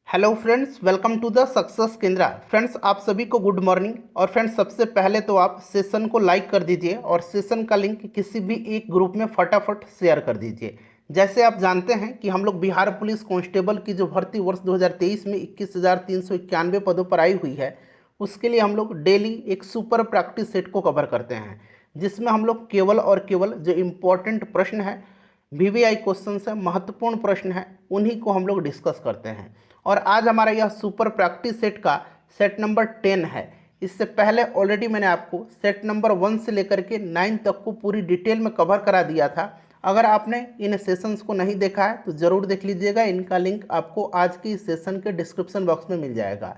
Hello friends, welcome to the success Kendra. Friends, आप सभी को गुड मॉर्निंग। और फ्रेंड्स, सबसे पहले तो आप सेशन को लाइक कर दीजिए और सेशन का लिंक किसी भी एक ग्रुप में फटाफट शेयर कर दीजिए। जैसे आप जानते हैं कि हम लोग बिहार पुलिस कांस्टेबल की जो भर्ती वर्ष 2023 में 21,391 पदों पर आई हुई है, उसके लिए हम लोग डेली एक सुपर प्रैक्टिस सेट को कवर करते हैं, जिसमें हम लोग केवल और केवल जो इम्पोर्टेंट प्रश्न है, वीवीआई क्वेश्चन है, महत्वपूर्ण प्रश्न है, उन्हीं को हम लोग डिस्कस करते हैं। और आज हमारा यह सुपर प्रैक्टिस सेट का सेट नंबर 10 है। इससे पहले ऑलरेडी मैंने आपको सेट नंबर 1 से लेकर के 9 तक को पूरी डिटेल में कवर करा दिया था। अगर आपने इन सेशंस को नहीं देखा है तो ज़रूर देख लीजिएगा। इनका लिंक आपको आज की इस सेशन के डिस्क्रिप्शन बॉक्स में मिल जाएगा।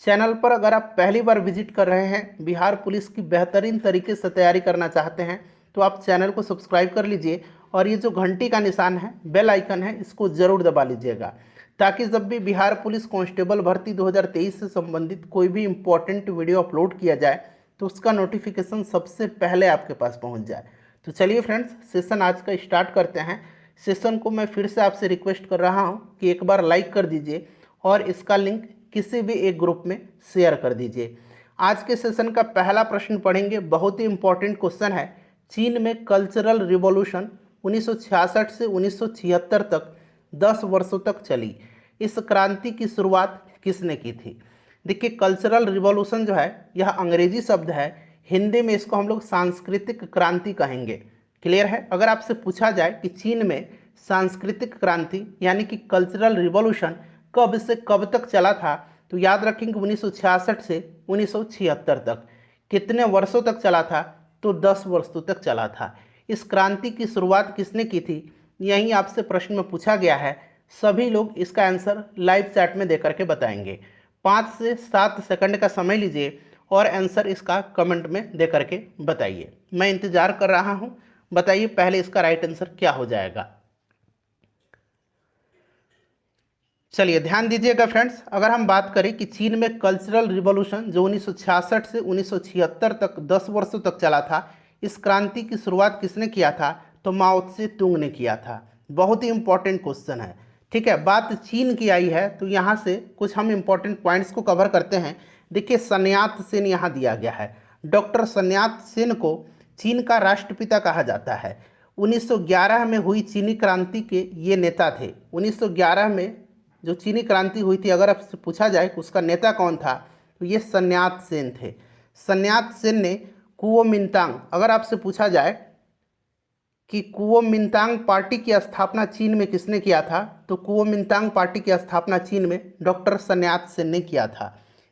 चैनल पर अगर आप पहली बार विजिट कर रहे हैं, बिहार पुलिस की बेहतरीन तरीके से तैयारी करना चाहते हैं, तो आप चैनल को सब्सक्राइब कर लीजिए और ये जो घंटी का निशान है, बेल आइकन है, इसको ज़रूर दबा लीजिएगा, ताकि जब भी बिहार पुलिस कांस्टेबल भर्ती 2023 से संबंधित कोई भी इम्पोर्टेंट वीडियो अपलोड किया जाए तो उसका नोटिफिकेशन सबसे पहले आपके पास पहुंच जाए। तो चलिए फ्रेंड्स, सेशन आज का स्टार्ट करते हैं। सेशन को मैं फिर से आपसे रिक्वेस्ट कर रहा हूं कि एक बार लाइक कर दीजिए और इसका लिंक किसी भी एक ग्रुप में शेयर कर दीजिए। आज के सेशन का पहला प्रश्न पढ़ेंगे, बहुत ही इंपॉर्टेंट क्वेश्चन है। चीन में कल्चरल रिवॉल्यूशन 1966 से 1976 तक 10 वर्षों तक चली। इस क्रांति की शुरुआत किसने की थी? देखिए, कल्चरल रिवॉल्यूशन जो है यह अंग्रेजी शब्द है, हिंदी में इसको हम लोग सांस्कृतिक क्रांति कहेंगे। क्लियर है? अगर आपसे पूछा जाए कि चीन में सांस्कृतिक क्रांति यानी कि कल्चरल रिवॉल्यूशन कब से कब तक चला था, तो याद रखेंगे 1966 से 1976 तक। कितने वर्षों तक चला था? तो 10 वर्षों तक चला था। इस क्रांति की शुरुआत किसने की थी, यही आपसे प्रश्न में पूछा गया है। सभी लोग इसका आंसर लाइव चैट में देकर के बताएंगे। 5 से 7 सेकंड का समय लीजिए और आंसर इसका कमेंट में देकर के बताइए। मैं इंतजार कर रहा हूं। बताइए पहले इसका राइट आंसर क्या हो जाएगा। चलिए ध्यान दीजिएगा फ्रेंड्स, अगर हम बात करें कि चीन में कल्चरल रिवॉल्यूशन जो 1966 से 1976 तक 10 वर्षों तक चला था, इस क्रांति की शुरुआत किसने किया था? तो माओ त्से तुंग ने किया था। बहुत ही इंपॉर्टेंट क्वेश्चन है। ठीक है, बात चीन की आई है तो यहाँ से कुछ हम इंपॉर्टेंट पॉइंट्स को कवर करते हैं। देखिए, sun यat-sen यहाँ दिया गया है। डॉक्टर sun यat-sen को चीन का राष्ट्रपिता कहा जाता है। 1911 में हुई चीनी क्रांति के ये नेता थे। 1911 में जो चीनी क्रांति हुई थी, अगर आपसे पूछा जाए कि उसका नेता कौन था, तो ये sun यat-sen थे। sun यat-sen ने कुओमिंतांग, अगर आपसे पूछा जाए कि कुओमिंतांग पार्टी की स्थापना चीन में किसने किया था, तो कुओमिंतांग पार्टी की स्थापना चीन में डॉक्टर sun यat-sen ने किया था।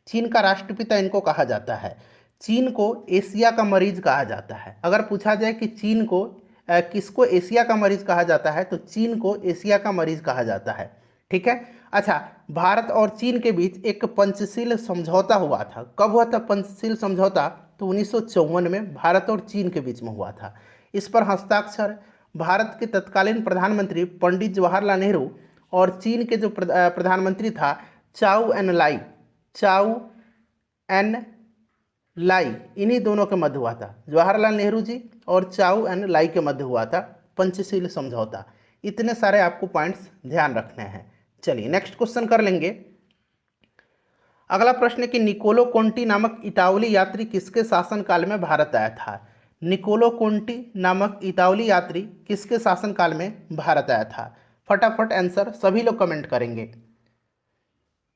चीन का राष्ट्रपिता इनको कहा जाता है। चीन को एशिया का मरीज कहा जाता है। अगर पूछा जाए कि चीन को किसको एशिया का मरीज कहा जाता है, तो चीन को एशिया का मरीज कहा जाता है। ठीक है। अच्छा, भारत और चीन के बीच एक पंचशील समझौता हुआ था। कब हुआ था पंचशील समझौता? तो 1954 में भारत और चीन के बीच में हुआ था। इस पर हस्ताक्षर भारत के तत्कालीन प्रधानमंत्री पंडित जवाहरलाल नेहरू और चीन के जो प्रधानमंत्री था चाउ एन लाई, इन्हीं दोनों के मध्य हुआ था। जवाहरलाल नेहरू जी और चाउ एन लाई के मध्य हुआ था पंचशील समझौता। इतने सारे आपको पॉइंट्स ध्यान रखने हैं। चलिए नेक्स्ट क्वेश्चन कर लेंगे। अगला प्रश्न है कि निकोलो कोंटी नामक इतावली यात्री किसके शासनकाल में भारत आया था? निकोलो कोंटी नामक इतावली यात्री किसके शासनकाल में भारत आया था? फटाफट आंसर सभी लोग कमेंट करेंगे।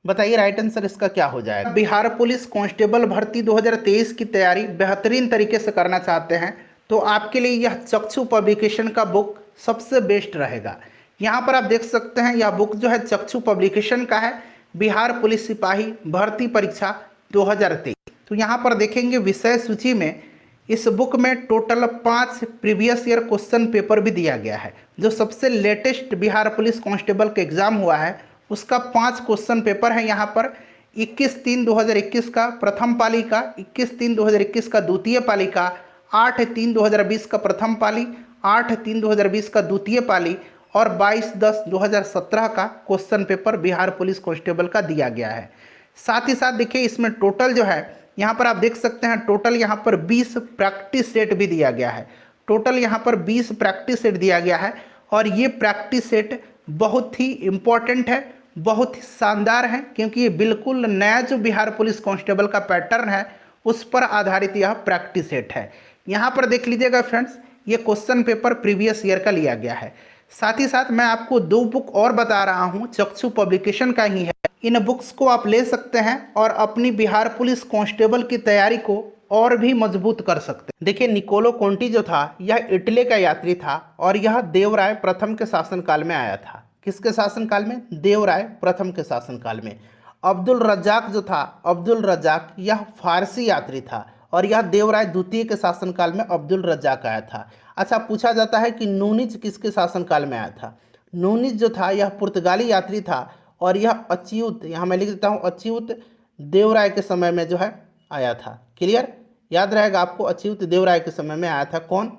बताइए राइट आंसर इसका क्या हो जाएगा। बिहार पुलिस कांस्टेबल भर्ती 2023 की तैयारी बेहतरीन तरीके से करना चाहते हैं तो आपके लिए यह चक्षु पब्लिकेशन का बुक सबसे बेस्ट रहेगा। यहाँ पर आप देख सकते हैं, यह बुक जो है चक्षु पब्लिकेशन का है, बिहार पुलिस सिपाही भर्ती परीक्षा 2023। तो यहाँ पर देखेंगे विषय सूची में इस बुक में total 5 previous year question paper भी दिया गया है। जो सबसे लेटेस्ट बिहार पुलिस कांस्टेबल का एग्जाम हुआ है उसका 5 क्वेश्चन पेपर है यहाँ पर। 21/3/2021 का प्रथम पाली का, 21/3/2021 का द्वितीय पाली का, 8/3/2020 का प्रथम पाली, 8/3/2020 का द्वितीय पाली और 22/10/2017 का question paper Bihar police constable का दिया गया है। साथ ही साथ देखिए इसमें टोटल जो है, यहाँ पर आप देख सकते हैं टोटल यहाँ पर 20 प्रैक्टिस सेट भी दिया गया है। टोटल यहाँ पर 20 प्रैक्टिस सेट दिया गया है और ये प्रैक्टिस सेट बहुत ही इम्पॉर्टेंट है, बहुत ही शानदार है, क्योंकि ये बिल्कुल नया जो बिहार पुलिस कांस्टेबल का पैटर्न है उस पर आधारित यह प्रैक्टिस सेट है। यहाँ पर देख लीजिएगा फ्रेंड्स, ये क्वेश्चन पेपर प्रीवियस ईयर का लिया गया है। साथ ही साथ मैं आपको दो बुक और बता रहा हूँ, चक्षु पब्लिकेशन का ही है। इन बुक्स को आप ले सकते हैं और अपनी बिहार पुलिस कांस्टेबल की तैयारी को और भी मजबूत कर सकते हैं। देखिए, निकोलो कोंटी जो था यह इटली का यात्री था और यह देवराय प्रथम के शासनकाल में आया था। किसके शासनकाल में? देवराय प्रथम के शासनकाल में। अब्दुल रज्जाक जो था, अब्दुल रज्जाक, यह फारसी यात्री था और यह देवराय द्वितीय के शासनकाल में अब्दुल रज्जाक आया था। अच्छा, पूछा जाता है कि नूनिज किसके शासनकाल में आया था? नूनिज जो था यह पुर्तगाली यात्री था और यह अच्युत, यहाँ मैं लिख देता हूँ, अच्युत देवराय के समय में जो है आया था। क्लियर? याद रहेगा आपको, अच्युत देवराय के समय में आया था कौन?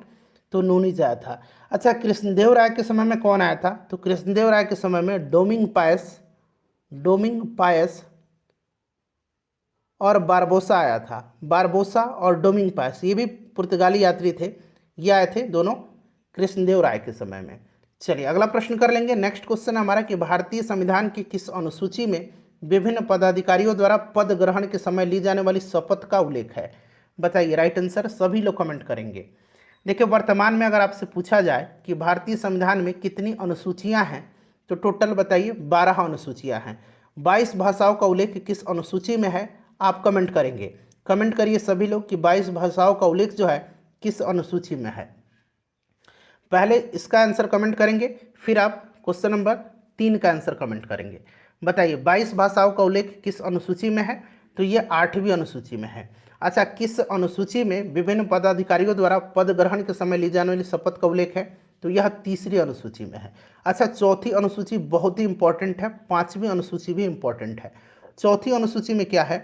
तो नूनिज आया था। अच्छा, कृष्णदेव राय के समय में कौन आया था? तो कृष्णदेव राय के समय में डोमिंग पायस और बारबोसा आया था। बारबोसा और डोमिंग पायस, ये भी पुर्तगाली यात्री थे, ये आए थे दोनों कृष्णदेव राय के समय में। चलिए अगला प्रश्न कर लेंगे। नेक्स्ट क्वेश्चन हमारा कि भारतीय संविधान की किस अनुसूची में विभिन्न पदाधिकारियों द्वारा पद ग्रहण के समय ली जाने वाली शपथ का उल्लेख है? बताइए, राइट आंसर सभी लोग कमेंट करेंगे। देखिए, वर्तमान में अगर आपसे पूछा जाए कि भारतीय संविधान में कितनी अनुसूचियां हैं, तो टोटल बताइए 12 अनुसूचियां हैं। 22 भाषाओं का उल्लेख किस अनुसूची में है? आप कमेंट करेंगे। कमेंट करिए सभी लोग कि 22 भाषाओं का उल्लेख जो है किस अनुसूची में है। पहले इसका आंसर कमेंट करेंगे, फिर आप क्वेश्चन नंबर 3 का आंसर कमेंट करेंगे। बताइए, 22 भाषाओं का उल्लेख किस अनुसूची में है? तो ये 8वीं अनुसूची में है। अच्छा, किस अनुसूची में विभिन्न पदाधिकारियों द्वारा पद ग्रहण के समय ली जाने वाली शपथ का उल्लेख है? तो यह 3री अनुसूची में है। अच्छा, चौथी अनुसूची बहुत ही इंपॉर्टेंट है, 5वीं अनुसूची भी इंपॉर्टेंट है। चौथी अनुसूची में क्या है?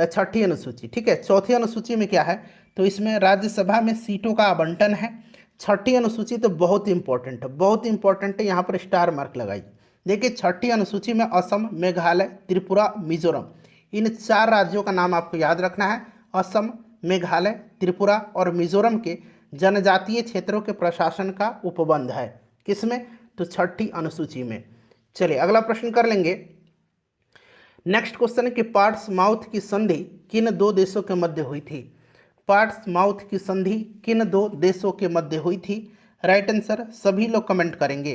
छठी अनुसूची, ठीक है। चौथी अनुसूची में क्या है? तो इसमें राज्यसभा में सीटों का आवंटन है। छठी अनुसूची तो बहुत इंपॉर्टेंट है, बहुत इंपॉर्टेंट है, यहाँ पर स्टार मार्क लगाई। देखिए, छठी अनुसूची में असम, मेघालय, त्रिपुरा, मिजोरम, इन 4 राज्यों का नाम आपको याद रखना है। असम, मेघालय, त्रिपुरा और मिजोरम के जनजातीय क्षेत्रों के प्रशासन का उपबंध है। किसमें? तो छठी अनुसूची में। चलिए अगला प्रश्न कर लेंगे। नेक्स्ट क्वेश्चन है कि पार्ट्समाउथ की संधि किन 2 देशों के मध्य हुई थी? पार्ट्समाउथ की संधि किन 2 देशों के मध्य हुई थी? राइट आंसर सभी लोग कमेंट करेंगे।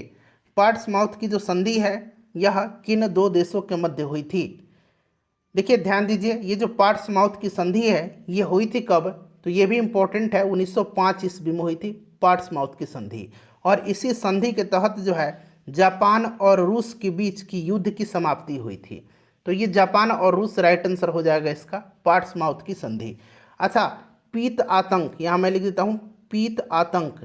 पार्ट्समाउथ की जो संधि है यह किन 2 देशों के मध्य हुई थी? देखिए ध्यान दीजिए, ये जो पार्ट्समाउथ की संधि है ये हुई थी कब? तो ये भी इंपॉर्टेंट है, 1905 ईस्वी में हुई थी पार्ट्समाउथ की संधि। और इसी संधि के तहत जो है जापान और रूस के बीच की युद्ध की समाप्ति हुई थी। तो ये जापान और रूस राइट आंसर हो जाएगा इसका, पार्ट्समाउथ की संधि। अच्छा, पीत आतंक, यहाँ मैं लिख देता हूँ पीत आतंक।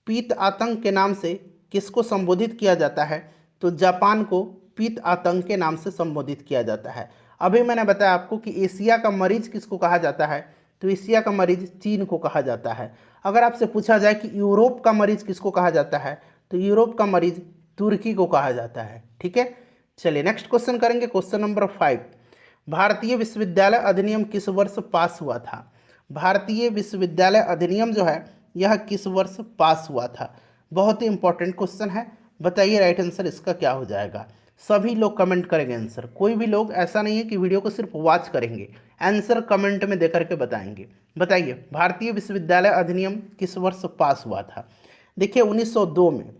पीत आतंक के नाम से किसको संबोधित किया जाता है? तो जापान को पीत आतंक के नाम से संबोधित किया जाता है। अभी मैंने बताया आपको कि एशिया का मरीज किसको कहा जाता है? तो एशिया का मरीज चीन को कहा जाता है। अगर आपसे पूछा जाए कि यूरोप का मरीज किसको कहा जाता है? तो यूरोप का मरीज तुर्की को कहा जाता है। ठीक है, चलिए नेक्स्ट क्वेश्चन करेंगे, क्वेश्चन नंबर 5। भारतीय विश्वविद्यालय अधिनियम किस वर्ष पास हुआ था? भारतीय विश्वविद्यालय अधिनियम जो है यह किस वर्ष पास हुआ था? बहुत ही इंपॉर्टेंट क्वेश्चन है। बताइए राइट आंसर इसका क्या हो जाएगा। सभी लोग कमेंट करेंगे आंसर, कोई भी लोग ऐसा नहीं है कि वीडियो को सिर्फ वॉच करेंगे, आंसर कमेंट में देकर के बताएंगे। बताइए, भारतीय विश्वविद्यालय अधिनियम किस वर्ष पास हुआ था? देखिए 1902 में,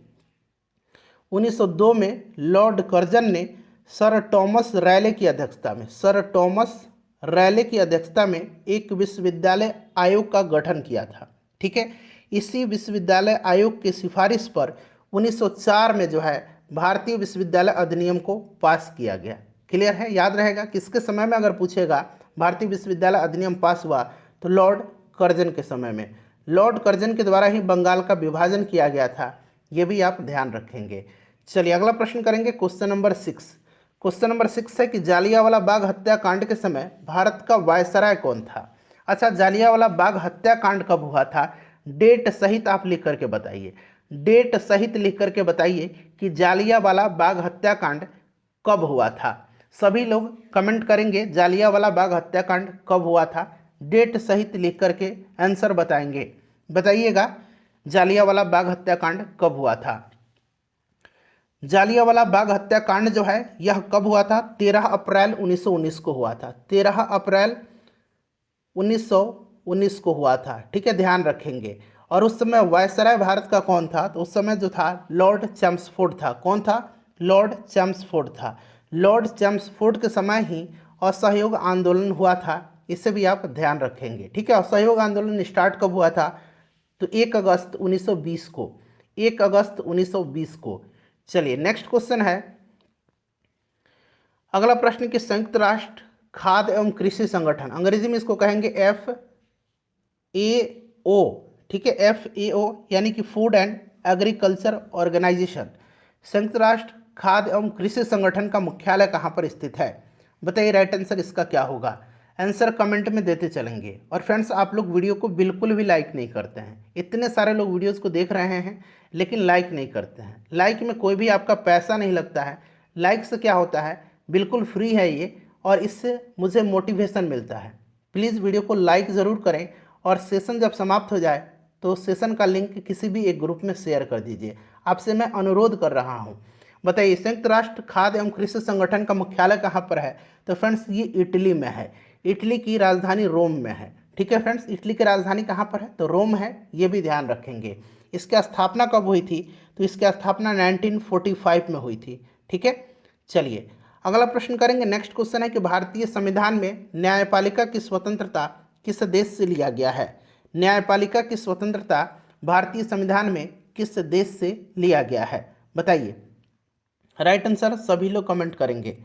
1902 में लॉर्ड कर्जन ने सर टॉमस रैले की अध्यक्षता में, सर टॉमस रैले की अध्यक्षता में एक विश्वविद्यालय आयोग का गठन किया था। ठीक है, इसी विश्वविद्यालय आयोग की सिफारिश पर 1904 में जो है भारतीय विश्वविद्यालय अधिनियम को पास किया गया। क्लियर है, याद रहेगा किसके समय में अगर पूछेगा भारतीय विश्वविद्यालय अधिनियम पास हुआ तो लॉर्ड कर्जन के समय में। लॉर्ड कर्जन के द्वारा ही बंगाल का विभाजन किया गया था, ये भी आप ध्यान रखेंगे। चलिए अगला प्रश्न करेंगे, क्वेश्चन नंबर 6। क्वेश्चन नंबर 6 है कि जालियांवाला बाग हत्याकांड के समय भारत का वायसराय कौन था? अच्छा, जालियांवाला बाग हत्याकांड कब हुआ था? डेट सहित आप लिख करके बताइए, डेट सहित लिख करके बताइए कि जालियांवाला बाग हत्याकांड कब हुआ था। सभी लोग कमेंट करेंगे जालियांवाला बाग हत्याकांड कब हुआ था, डेट सहित लिख करके आंसर बताएंगे। बताइएगा जालियांवाला बाग हत्याकांड कब हुआ था। जालियांवाला बाग हत्याकांड जो है यह कब हुआ था? 13 अप्रैल 1919 को हुआ था। 13 अप्रैल 1919 को हुआ था। ठीक है, ध्यान रखेंगे। और उस समय वायसराय भारत का कौन था? तो उस समय जो था लॉर्ड चैम्सफोर्ड था। कौन था? लॉर्ड चैम्सफोर्ड था। लॉर्ड चैम्सफोर्ड के समय ही असहयोग आंदोलन हुआ था, इसे भी आप ध्यान रखेंगे। ठीक है, असहयोग आंदोलन स्टार्ट कब हुआ था? तो 1 अगस्त 1920 को। 1 अगस्त 1920 को। चलिए नेक्स्ट क्वेश्चन है। अगला प्रश्न कि संयुक्त राष्ट्र खाद्य एवं कृषि संगठन, अंग्रेजी में इसको कहेंगे FAO। ठीक है, FAO यानी कि फूड एंड एग्रीकल्चर ऑर्गेनाइजेशन। संयुक्त राष्ट्र खाद्य एवं कृषि संगठन का मुख्यालय कहाँ पर स्थित है? बताइए राइट आंसर इसका क्या होगा? आंसर कमेंट में देते चलेंगे। और फ्रेंड्स, आप लोग वीडियो को बिल्कुल भी लाइक नहीं करते हैं। इतने सारे लोग वीडियोस को देख रहे हैं लेकिन लाइक नहीं करते हैं। लाइक में कोई भी आपका पैसा नहीं लगता है। लाइक से क्या होता है, बिल्कुल फ्री है ये, और इससे मुझे मोटिवेशन मिलता है। प्लीज़ वीडियो को लाइक ज़रूर करें, और सेशन जब समाप्त हो जाए तो सेशन का लिंक किसी भी एक ग्रुप में शेयर कर दीजिए। आपसे मैं अनुरोध कर रहा हूँ। बताइए संयुक्त राष्ट्र खाद्य एवं कृषि संगठन का मुख्यालय कहाँ पर है? तो फ्रेंड्स ये इटली में है। इटली की राजधानी रोम में है। ठीक है फ्रेंड्स, इटली की राजधानी कहाँ पर है? तो रोम है, ये भी ध्यान रखेंगे। इसकी स्थापना कब हुई थी? तो इसकी स्थापना 1945 में हुई थी। ठीक है, चलिए अगला प्रश्न करेंगे। नेक्स्ट क्वेश्चन है कि भारतीय संविधान में न्यायपालिका की स्वतंत्रता किस देश से लिया गया है? न्यायपालिका की स्वतंत्रता भारतीय संविधान में किस देश से लिया गया है? बताइए राइट आंसर सभी लोग कमेंट करेंगे।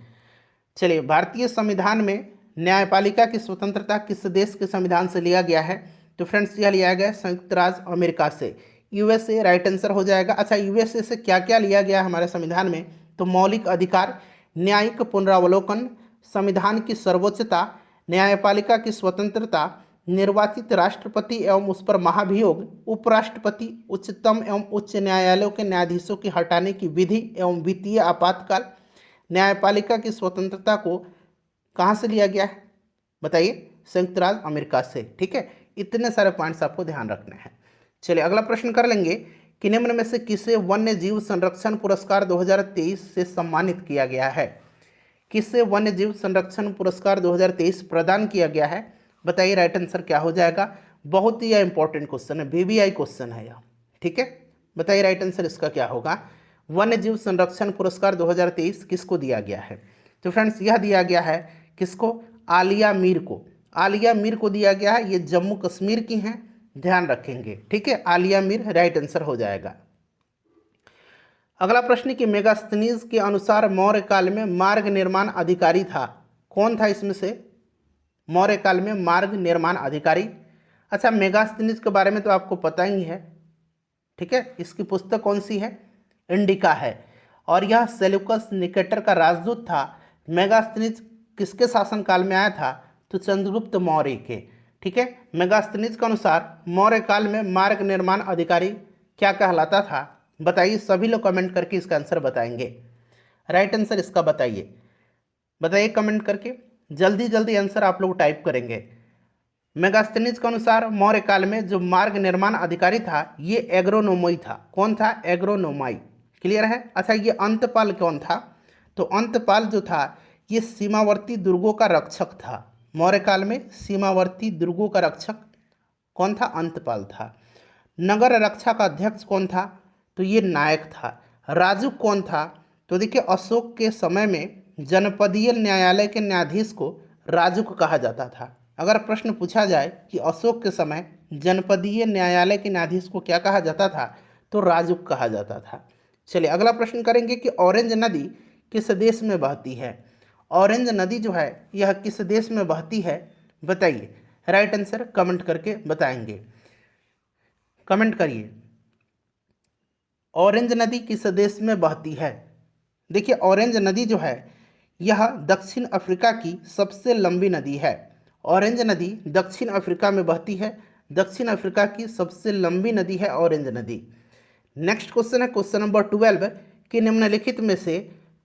चलिए, भारतीय संविधान में न्यायपालिका की स्वतंत्रता किस देश के संविधान से लिया गया है? तो फ्रेंड्स यह लिया गया है संयुक्त राज्य अमेरिका से। USA राइट आंसर हो जाएगा। अच्छा, USA से क्या क्या लिया गया है हमारे संविधान में? तो मौलिक अधिकार, न्यायिक पुनरावलोकन, संविधान की सर्वोच्चता, न्यायपालिका की स्वतंत्रता, निर्वाचित राष्ट्रपति एवं उस पर महाभियोग, उपराष्ट्रपति, उच्चतम एवं उच्च न्यायालयों के न्यायाधीशों की हटाने की विधि एवं वित्तीय आपातकाल। न्यायपालिका की स्वतंत्रता को कहाँ से लिया गया है? बताइए संयुक्त राज्य अमेरिका से। ठीक है, इतने सारे पॉइंट्स आपको ध्यान रखने हैं। चलिए अगला प्रश्न कर लेंगे कि निम्न में से किसे वन्य जीव संरक्षण पुरस्कार 2023 से सम्मानित किया गया है? किसे वन्य जीव संरक्षण पुरस्कार 2023 प्रदान किया गया है? बताइए राइट आंसर क्या हो जाएगा? बहुत ही इंपॉर्टेंट क्वेश्चन है, VVI क्वेश्चन है यह। ठीक है, बताइए राइट आंसर इसका क्या होगा? वन्य जीव संरक्षण पुरस्कार 2023 किसको दिया गया है? तो फ्रेंड्स यह दिया गया है किसको? आलिया मीर को। आलिया मीर को दिया गया है। ये जम्मू कश्मीर की हैं, ध्यान रखेंगे। ठीक है, आलिया मीर राइट आंसर हो जाएगा। अगला प्रश्न कि मेगास्थनीज के अनुसार मौर्य काल में मार्ग निर्माण अधिकारी था। कौन था इसमें से मौर्य काल में मार्ग निर्माण अधिकारी? अच्छा, मेगास्थनीज के बारे में तो आपको पता ही है। ठीक है, इसकी पुस्तक कौन सी है? इंडिका है। और यह सेल्यूकस निकेटर का राजदूत था। मेगास्थनीज किसके शासनकाल में आया था? तो चंद्रगुप्त मौर्य के। ठीक है, मेगास्थनीज के अनुसार मौर्य काल में मार्ग निर्माण अधिकारी क्या कहलाता था? बताइए, सभी लोग कमेंट करके इसका आंसर बताएंगे। राइट आंसर इसका बताइए, बताइए कमेंट करके। जल्दी जल्दी आंसर आप लोग टाइप करेंगे। मेगास्थनीज के अनुसार मौर्य काल में जो मार्ग निर्माण अधिकारी था ये एग्रोनोमोई था। कौन था? एग्रोनोमाई। क्लियर है? अच्छा, ये अंतपाल कौन था? तो अंतपाल जो था ये सीमावर्ती दुर्गों का रक्षक था। मौर्य काल में सीमावर्ती दुर्गों का रक्षक कौन था? अंतपाल था। नगर रक्षा का अध्यक्ष कौन था? तो ये नायक था। राजुक कौन था? तो देखिए, अशोक के समय में जनपदीय न्यायालय के न्यायाधीश को राजुक कहा जाता था। अगर प्रश्न पूछा जाए कि अशोक के समय जनपदीय न्यायालय के न्यायाधीश को क्या कहा जाता था? तो राजुक कहा जाता था। चलिए अगला प्रश्न करेंगे कि ऑरेंज नदी किस देश में बहती है? ऑरेंज नदी जो है यह किस देश में बहती है? बताइए, राइट आंसर कमेंट करके बताएंगे। कमेंट करिए, ऑरेंज नदी किस देश में बहती है? देखिए, ऑरेंज नदी जो है यह दक्षिण अफ्रीका की सबसे लंबी नदी है। ऑरेंज नदी दक्षिण अफ्रीका में बहती है। दक्षिण अफ्रीका की सबसे लंबी नदी है ऑरेंज नदी। नेक्स्ट क्वेश्चन है क्वेश्चन नंबर 12 कि निम्नलिखित में से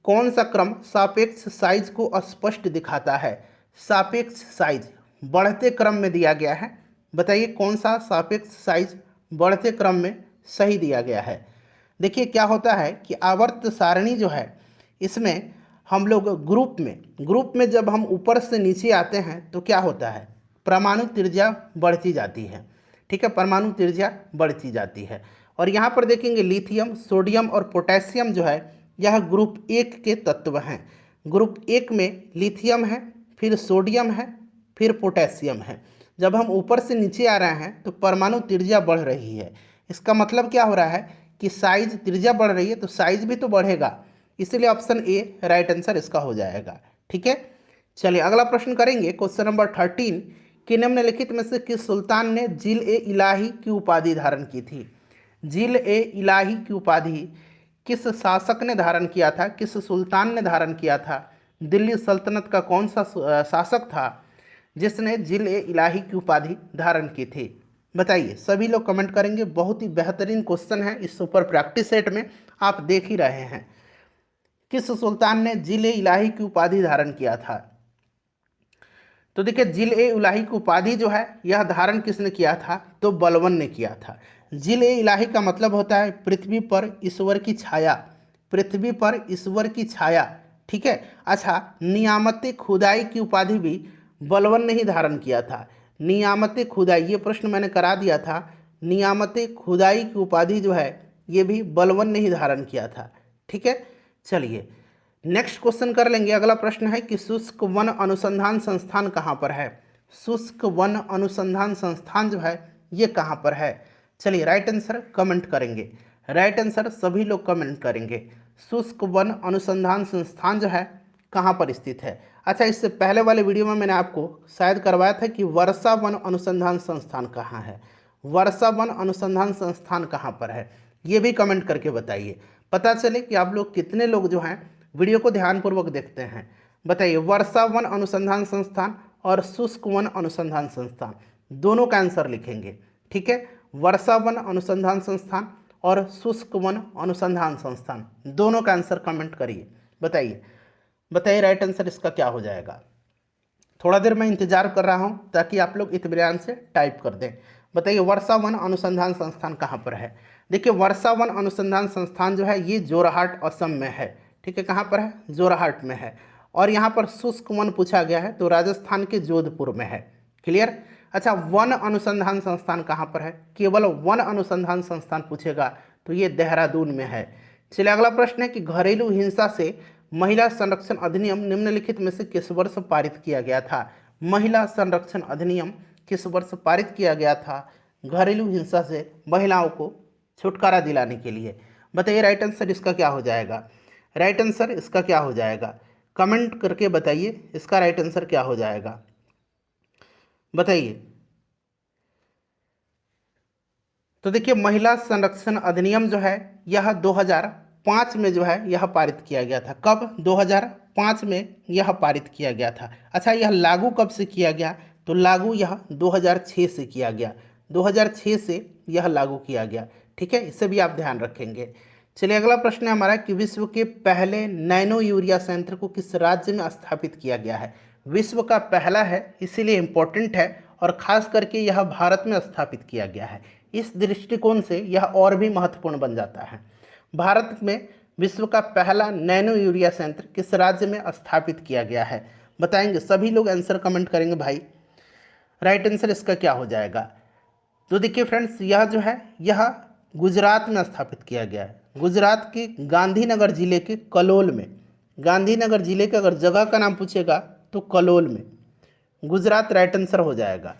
कौन सा क्रम सापेक्ष साइज को स्पष्ट दिखाता है? सापेक्ष साइज बढ़ते क्रम में दिया गया है। बताइए कौन सा सापेक्ष साइज बढ़ते क्रम में सही दिया गया है? देखिए क्या होता है कि आवर्त सारणी जो है इसमें हम लोग ग्रुप में जब हम ऊपर से नीचे आते हैं तो क्या होता है, परमाणु त्रिज्या बढ़ती जाती है। ठीक है, परमाणु त्रिज्या बढ़ती जाती है। और यहाँ पर देखेंगे लिथियम, सोडियम और पोटेशियम जो है यह ग्रुप 1 के तत्व हैं। ग्रुप 1 में लिथियम है, फिर सोडियम है, फिर पोटेशियम है। जब हम ऊपर से नीचे आ रहे हैं तो परमाणु त्रिज्या बढ़ रही है। इसका मतलब क्या हो रहा है कि साइज, त्रिज्या बढ़ रही है तो साइज भी तो बढ़ेगा, इसीलिए ऑप्शन ए राइट आंसर इसका हो जाएगा। ठीक है, चलिए अगला प्रश्न करेंगे। क्वेश्चन नंबर 13, कि निम्नलिखित में से किस सुल्तान ने जिल ए इलाही की उपाधि धारण की थी। जिल ए इलाही की उपाधि किस शासक ने धारण किया था, किस सुल्तान ने धारण किया था। दिल्ली सल्तनत का कौन सा शासक था जिसने जिल ए इलाही की उपाधि धारण की थी, बताइए। सभी लोग कमेंट करेंगे। बहुत ही बेहतरीन क्वेश्चन है, इस सुपर प्रैक्टिस सेट में आप देख ही रहे हैं। किस सुल्तान ने जिल ए इलाही की उपाधि धारण किया था। तो देखिए जिल ए इलाही की उपाधि जो है यह धारण किसने किया था, तो बलबन ने किया था। जिल ए इलाही का मतलब होता है पृथ्वी पर ईश्वर की छाया, पृथ्वी पर ईश्वर की छाया। ठीक है, अच्छा, नियामत खुदाई की उपाधि भी बलबन ने ही धारण किया था। नियामत खुदाई, ये प्रश्न मैंने करा दिया था। नियामत खुदाई की उपाधि जो है ये भी बलबन ने ही धारण किया था। ठीक है, चलिए नेक्स्ट क्वेश्चन कर लेंगे। अगला प्रश्न है कि शुष्क वन अनुसंधान संस्थान कहाँ पर है। शुष्क वन अनुसंधान संस्थान जो है ये कहाँ पर है। चलिए राइट आंसर कमेंट करेंगे, राइट आंसर सभी लोग कमेंट करेंगे। शुष्क वन अनुसंधान संस्थान जो है कहाँ पर स्थित है। अच्छा, इससे पहले वाले वीडियो में मैंने आपको शायद करवाया था कि वर्षा वन अनुसंधान संस्थान कहाँ है। वर्षा वन अनुसंधान संस्थान कहाँ पर है, ये भी कमेंट करके बताइए, पता चले कि आप लोग कितने लोग जो हैं वीडियो को ध्यानपूर्वक देखते हैं। बताइए, वर्षा वन अनुसंधान संस्थान और शुष्क वन अनुसंधान संस्थान दोनों का आंसर लिखेंगे। ठीक है, वर्षा वन अनुसंधान संस्थान और शुष्क वन अनुसंधान संस्थान दोनों का आंसर कमेंट करिए। बताइए बताइए राइट आंसर इसका क्या हो जाएगा। थोड़ा देर मैं इंतजार कर रहा हूं ताकि आप लोग इत्मीनान से टाइप कर दें। बताइए वर्षा वन अनुसंधान संस्थान कहाँ पर है। देखिए वर्षा वन अनुसंधान संस्थान जो है ये जोरहाट असम में है। ठीक है, कहाँ पर है, जोरहाट में है। और यहाँ पर शुष्क वन पूछा गया है तो राजस्थान के जोधपुर में है। क्लियर। अच्छा, वन अनुसंधान संस्थान कहाँ पर है, केवल वन अनुसंधान संस्थान पूछेगा तो ये देहरादून में है। चलिए अगला प्रश्न है कि घरेलू हिंसा से महिला संरक्षण अधिनियम निम्नलिखित में से किस वर्ष पारित किया गया था। महिला संरक्षण अधिनियम किस वर्ष पारित किया गया था घरेलू हिंसा से महिलाओं को छुटकारा दिलाने के लिए। बताइए राइट आंसर इसका क्या हो जाएगा, राइट आंसर इसका क्या हो जाएगा, कमेंट करके बताइए इसका राइट आंसर क्या हो जाएगा, बताइए। तो देखिए महिला संरक्षण अधिनियम जो है यह 2005 में जो है यह पारित किया गया था। कब, 2005 में यह पारित किया गया था। अच्छा, यह लागू कब से किया गया, तो लागू यह 2006 से किया गया, 2006 से यह लागू किया गया। ठीक है, इसे भी आप ध्यान रखेंगे। चलिए अगला प्रश्न है हमारा कि विश्व के पहले नैनो यूरिया संयंत्र को किस राज्य में स्थापित किया गया है। विश्व का पहला है इसीलिए इम्पोर्टेंट है और खास करके यह भारत में स्थापित किया गया है। इस दृष्टिकोण से यह और भी महत्वपूर्ण बन जाता है। भारत में विश्व का पहला नैनो यूरिया संयंत्र किस राज्य में स्थापित किया गया है, बताएंगे। सभी लोग आंसर कमेंट करेंगे भाई, राइट आंसर इसका क्या हो जाएगा। तो देखिए फ्रेंड्स यह जो है यह गुजरात में स्थापित किया गया है। गुजरात के गांधीनगर जिले के कलोल में, गांधीनगर जिले के अगर जगह का नाम पूछेगा तो कलोल में, गुजरात राइट आंसर हो जाएगा।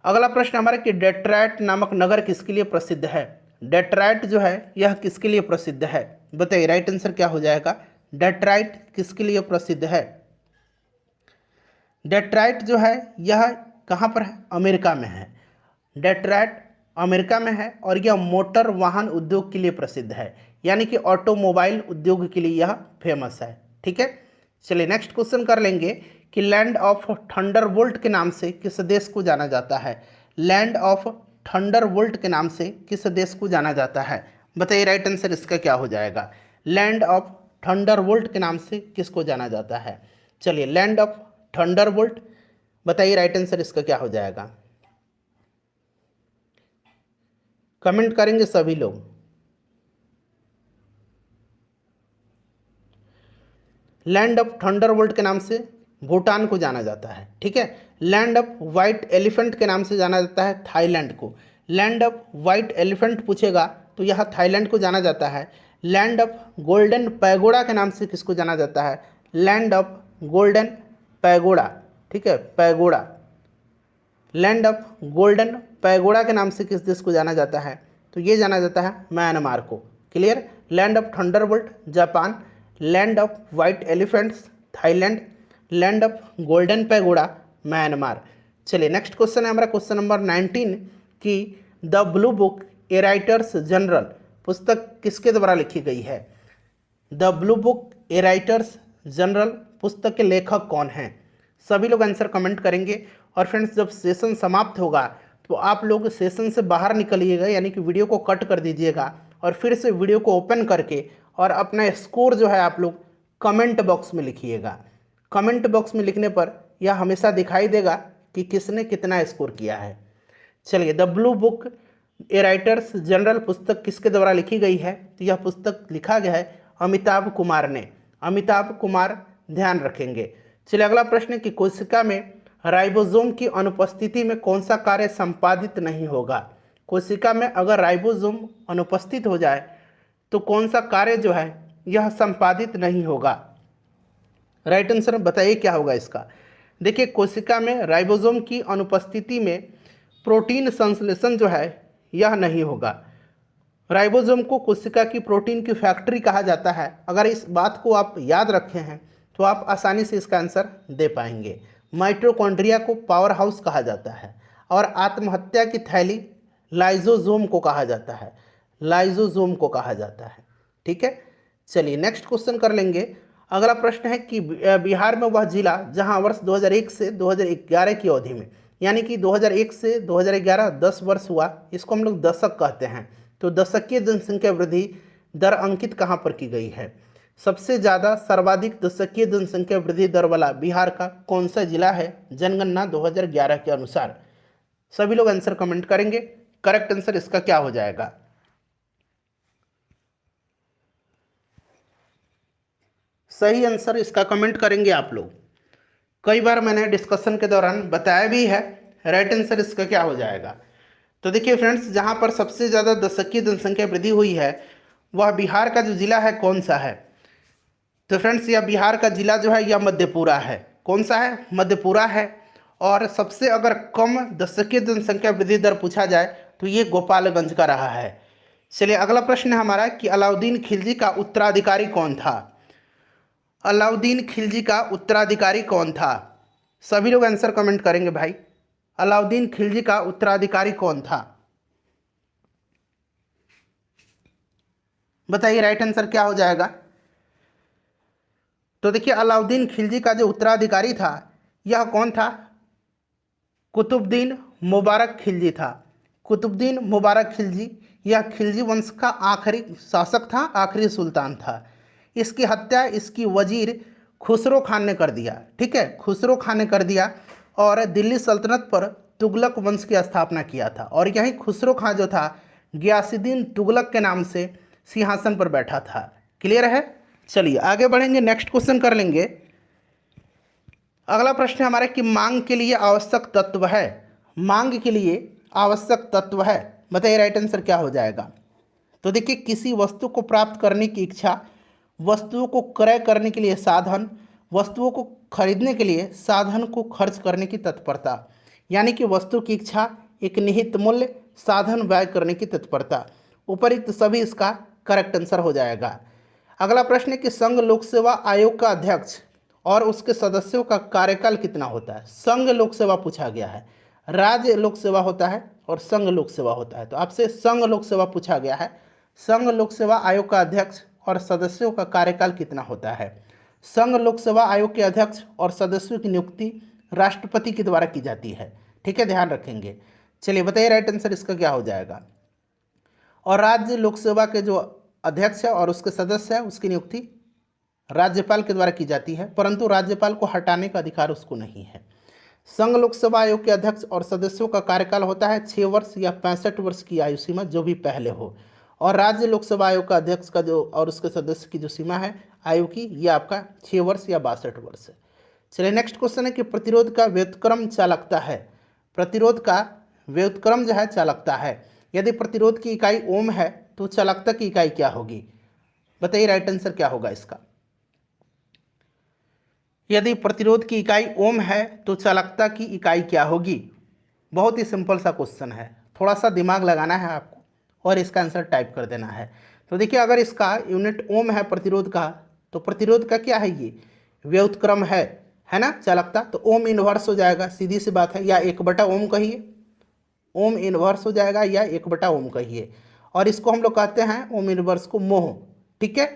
अगला प्रश्न हमारा कि डेट्रायट नामक नगर किसके लिए प्रसिद्ध है। डेट्रायट जो है यह किसके लिए प्रसिद्ध है, बताइए राइट आंसर क्या हो जाएगा। डेट्रायट किसके लिए प्रसिद्ध है। डेट्रायट जो है यह कहाँ पर है, अमेरिका में है। डेट्रायट अमेरिका में है और यह मोटर वाहन उद्योग के लिए प्रसिद्ध है, यानी कि ऑटोमोबाइल उद्योग के लिए यह फेमस है। ठीक है, चलिए नेक्स्ट क्वेश्चन कर लेंगे कि लैंड ऑफ थंडरबोल्ट के नाम से किस देश को जाना जाता है। लैंड ऑफ थंडरबोल्ट के नाम से किस देश को जाना जाता है, बताइए राइट आंसर इसका क्या हो जाएगा। लैंड ऑफ थंडरबोल्ट के नाम से किसको जाना जाता है। चलिए लैंड ऑफ थंडरबोल्ट, बताइए राइट आंसर इसका क्या हो जाएगा, कमेंट करेंगे सभी लोग। लैंड ऑफ थंडरबोल्ट के नाम से भूटान को जाना जाता है, ठीक है। लैंड ऑफ वाइट एलिफेंट के नाम से जाना जाता है थाईलैंड को। लैंड ऑफ वाइट एलिफेंट पूछेगा तो यहाँ थाईलैंड को जाना जाता है। लैंड ऑफ गोल्डन पैगोडा के नाम से किसको जाना जाता है? लैंड ऑफ गोल्डन पैगोडा, ठीक है, pagoda. Land of golden pagoda के नाम से किस देश को जाना जाता है? तो ये जाना जाता है म्यांमार को। Clear. Land of Thunderbolt Japan, land of white elephants Thailand, land of golden pagoda Myanmar. चलिए नेक्स्ट क्वेश्चन है हमारा क्वेश्चन नंबर 19 कि the blue book A writers general पुस्तक किसके द्वारा लिखी गई है? The blue book A writers general पुस्तक के लेखक कौन हैं? सभी लोग आंसर कमेंट करेंगे। और फ्रेंड्स जब सेशन समाप्त होगा तो आप लोग सेशन से बाहर निकलिएगा, यानी कि वीडियो को कट कर दीजिएगा और फिर से वीडियो को ओपन करके और अपना स्कोर जो है आप लोग कमेंट बॉक्स में लिखिएगा। कमेंट बॉक्स में लिखने पर यह हमेशा दिखाई देगा कि किसने कितना स्कोर किया है। चलिए the blue book A writers general पुस्तक किसके द्वारा लिखी गई है? तो यह पुस्तक लिखा गया है अमिताभ कुमार ने। अमिताभ कुमार ध्यान रखेंगे। चलिए अगला प्रश्न है कि कोशिका में राइबोसोम की अनुपस्थिति में कौन सा कार्य संपादित नहीं होगा? कोशिका में अगर राइबोसोम अनुपस्थित हो जाए तो कौन सा कार्य जो है यह संपादित नहीं होगा? राइट आंसर बताइए क्या होगा इसका। देखिए कोशिका में राइबोसोम की अनुपस्थिति में प्रोटीन संश्लेषण जो है यह नहीं होगा। राइबोसोम को कोशिका की प्रोटीन की फैक्ट्री कहा जाता है। अगर इस बात को आप याद रखे हैं तो आप आसानी से इसका आंसर दे पाएंगे। माइटोकॉन्ड्रिया को पावर हाउस कहा जाता है और आत्महत्या की थैली लाइजोसोम को कहा जाता है। लाइजोसोम को कहा जाता है, ठीक है। चलिए नेक्स्ट क्वेश्चन कर लेंगे। अगला प्रश्न है कि बिहार में वह जिला जहां वर्ष 2001 से 2011 की अवधि में, यानी कि 2001 से 2011 10 वर्ष हुआ, इसको हम लोग दशक कहते हैं। तो दशकीय जनसंख्या वृद्धि दर अंकित कहाँ पर की गई है? सबसे ज़्यादा सर्वाधिक दशकीय जनसंख्या वृद्धि दर वाला बिहार का कौन सा जिला है जनगणना 2011 के अनुसार? सभी लोग आंसर कमेंट करेंगे। करेक्ट आंसर इसका क्या हो जाएगा? सही आंसर इसका कमेंट करेंगे आप लोग। कई बार मैंने डिस्कशन के दौरान बताया भी है। राइट आंसर इसका क्या हो जाएगा? तो देखिए फ्रेंड्स, जहां पर सबसे ज़्यादा दशकीय जनसंख्या वृद्धि हुई है वह बिहार का जो जिला है कौन सा है? तो फ्रेंड्स यह बिहार का जिला जो है यह मधेपुरा है। कौन सा है? मधेपुरा है। और सबसे अगर कम दशकीय जनसंख्या वृद्धि दर पूछा जाए तो ये गोपालगंज का रहा है। चलिए अगला प्रश्न है हमारा कि अलाउद्दीन खिलजी का उत्तराधिकारी कौन था? अलाउद्दीन खिलजी का उत्तराधिकारी कौन था? सभी लोग आंसर कमेंट करेंगे भाई। अलाउद्दीन खिलजी का उत्तराधिकारी कौन था? बताइए राइट आंसर क्या हो जाएगा? तो देखिए अलाउद्दीन खिलजी का जो उत्तराधिकारी था यह कौन था? कुतुबुद्दीन मुबारक खिलजी था। कुतुबुद्दीन मुबारक खिलजी यह खिलजी वंश का आखिरी शासक था, आखिरी सुल्तान था। इसकी हत्या इसकी वजीर खुसरो खान ने कर दिया, ठीक है, खुसरो खान ने कर दिया और दिल्ली सल्तनत पर तुगलक वंश की स्थापना किया था। और यही खुसरो खान जो था गियासुद्दीन तुगलक के नाम से सिंहासन पर बैठा था। क्लियर है? चलिए आगे बढ़ेंगे, नेक्स्ट क्वेश्चन कर लेंगे। अगला प्रश्न है हमारा कि मांग के लिए आवश्यक तत्व है। मांग के लिए आवश्यक तत्व है, बताइए राइट आंसर क्या हो जाएगा? तो देखिए किसी वस्तु को प्राप्त करने की इच्छा, वस्तुओं को क्रय करने के लिए साधन, वस्तुओं को खरीदने के लिए साधन को खर्च करने की तत्परता। यानी कि वस्तु की इच्छा, एक निहित मूल्य, साधन व्यय करने की तत्परता। उपरिक्त सभी इसका करेक्ट आंसर हो जाएगा। अगला प्रश्न है कि संघ लोक सेवा आयोग का अध्यक्ष और उसके सदस्यों का कार्यकाल कितना होता है? संघ लोक सेवा पूछा गया है, राज्य लोक सेवा होता है और संघ लोक सेवा होता है। तो आपसे संघ लोक सेवा पूछा गया है। संघ लोक सेवा आयोग का अध्यक्ष और सदस्यों का कार्यकाल कितना होता है? संघ लोक सेवा आयोग के अध्यक्ष और सदस्यों की नियुक्ति राष्ट्रपति के द्वारा की जाती है, ठीक है, ध्यान रखेंगे। चलिए बताइए राइट आंसर इसका क्या हो जाएगा? और राज्य लोक सेवा के जो अध्यक्ष है और उसके सदस्य है उसकी नियुक्ति राज्यपाल के द्वारा की जाती है, परंतु राज्यपाल को हटाने का अधिकार उसको नहीं है। संघ लोक सेवा आयोग के अध्यक्ष और सदस्यों का कार्यकाल होता है 6 वर्ष या 65 वर्ष की आयु सीमा, जो भी पहले हो। और राज्य लोक सेवा आयोग का अध्यक्ष का जो और उसके सदस्य की जो सीमा है आयु की, ये आपका 6 वर्ष या 62 वर्ष है। चलिए नेक्स्ट क्वेश्चन है कि प्रतिरोध का व्युत्क्रम चालकता है। प्रतिरोध का व्युत्क्रम जो है चालकता है। यदि प्रतिरोध की इकाई ओम है तो चालकता की इकाई क्या होगी? बताइए राइट आंसर क्या होगा इसका। यदि प्रतिरोध की इकाई ओम है तो चालकता की इकाई क्या होगी? बहुत ही सिंपल सा क्वेश्चन है, थोड़ा सा दिमाग लगाना है आपको और इसका आंसर टाइप कर देना है। तो देखिए अगर इसका यूनिट ओम है प्रतिरोध का, तो प्रतिरोध का क्या है, ये व्युत्क्रम है ना चालकता, तो ओम इनवर्स हो जाएगा, सीधी सी बात है, या 1/ओम कहिए, ओम इनवर्स हो जाएगा या 1/ओम कहिए, और इसको हम लोग कहते हैं ओम इनवर्स को मोह। ठीक है,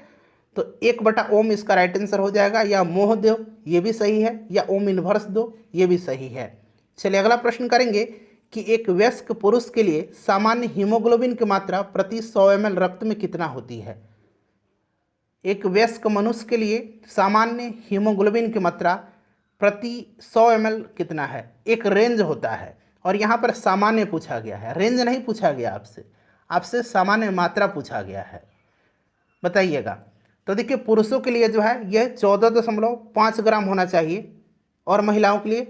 तो 1/ओम इसका राइट आंसर हो जाएगा, या मोह दो ये भी सही है, या ओम इनवर्स दो ये भी सही है। चलिए अगला प्रश्न करेंगे कि एक वयस्क पुरुष के लिए सामान्य हीमोग्लोबिन की मात्रा प्रति 100 ml रक्त में कितना होती है? एक वयस्क मनुष्य के लिए सामान्य हीमोग्लोबिन की मात्रा प्रति 100 ml कितना है? एक रेंज होता है, और यहाँ पर सामान्य पूछा गया है, रेंज नहीं पूछा गया आपसे, आपसे सामान्य मात्रा पूछा गया है, बताइएगा। तो देखिए पुरुषों के लिए जो है यह 14.5 ग्राम होना चाहिए, और महिलाओं के लिए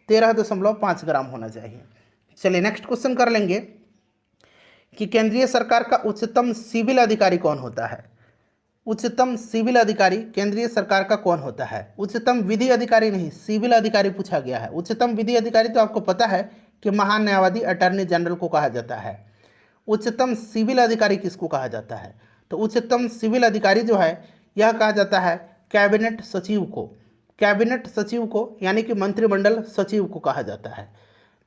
13.5 ग्राम होना चाहिए। चलिए नेक्स्ट क्वेश्चन कर लेंगे कि केंद्रीय सरकार का उच्चतम सिविल अधिकारी कौन होता है? उच्चतम सिविल अधिकारी केंद्रीय सरकार का कौन होता है? उच्चतम विधि अधिकारी नहीं, सिविल अधिकारी पूछा गया है। उच्चतम विधि अधिकारी तो आपको पता है कि महान्यायवादी अटॉर्नी जनरल को कहा जाता है। उच्चतम सिविल अधिकारी किसको कहा जाता है? तो उच्चतम सिविल अधिकारी जो है यह कहा जाता है कैबिनेट सचिव को, कैबिनेट सचिव को यानी कि मंत्रिमंडल सचिव को कहा जाता है।